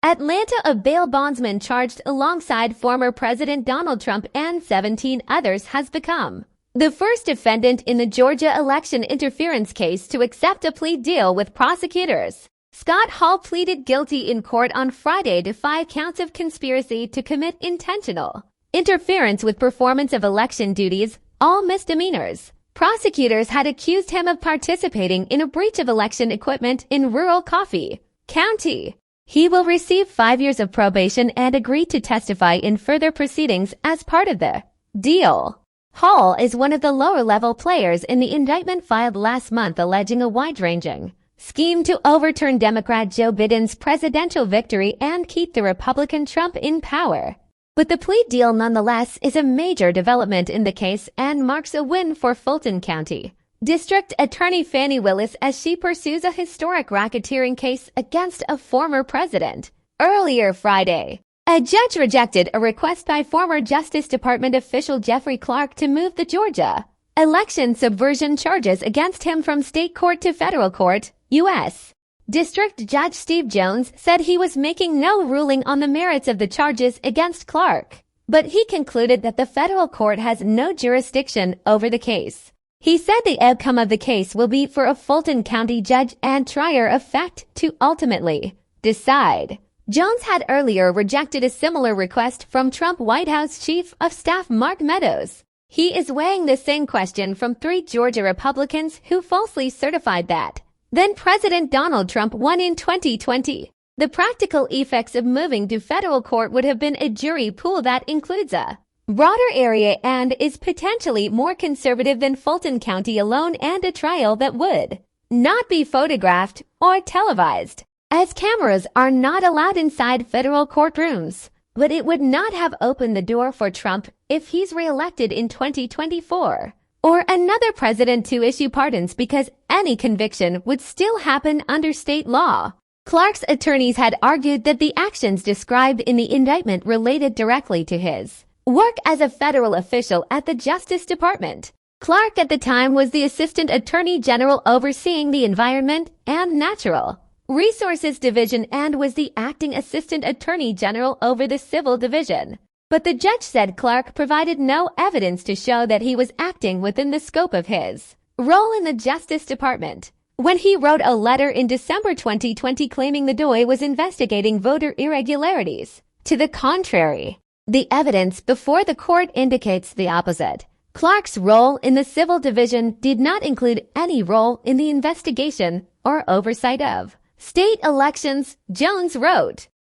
Atlanta, a bail bondsman charged alongside former President Donald Trump and 17 others, has become the first defendant in the Georgia election interference case to accept a plea deal with prosecutors. Scott Hall pleaded guilty in court on Friday to 5 counts of conspiracy to commit intentional interference with performance of election duties, all misdemeanors. Prosecutors had accused him of participating in a breach of election equipment in rural Coffee County. He will receive 5 years of probation and agreed to testify in further proceedings as part of the deal. Hall is one of the lower-level players in the indictment filed last month alleging a wide-ranging scheme to overturn Democrat Joe Biden's presidential victory and keep the Republican Trump in power. But the plea deal nonetheless is a major development in the case and marks a win for Fulton County District Attorney Fani Willis as she pursues a historic racketeering case against a former president. Earlier Friday, a judge rejected a request by former Justice Department official Jeffrey Clark to move the Georgia election subversion charges against him from state court to federal court. U.S. District Judge Steve Jones said he was making no ruling on the merits of the charges against Clark, but he concluded that the federal court has no jurisdiction over the case. He said the outcome of the case will be for a Fulton County judge and trier of fact to ultimately decide. Jones had earlier rejected a similar request from Trump White House Chief of Staff Mark Meadows. He is weighing the same question from 3 Georgia Republicans who falsely certified that then-President Donald Trump won in 2020. The practical effects of moving to federal court would have been a jury pool that includes a broader area and is potentially more conservative than Fulton County alone, and a trial that would not be photographed or televised, as cameras are not allowed inside federal courtrooms. But it would not have opened the door for Trump if he's reelected in 2024, or another president to issue pardons, because any conviction would still happen under state law. Clark's attorneys had argued that the actions described in the indictment related directly to his work as a federal official at the Justice Department. Clark at the time was the Assistant Attorney General overseeing the Environment and Natural Resources Division and was the Acting Assistant Attorney General over the Civil Division. But the judge said Clark provided no evidence to show that he was acting within the scope of his role in the Justice Department. When he wrote a letter in December 2020 claiming the DOI was investigating voter irregularities. To the contrary, the evidence before the court indicates the opposite. Clark's role in the Civil Division did not include any role in the investigation or oversight of state elections, Jones wrote.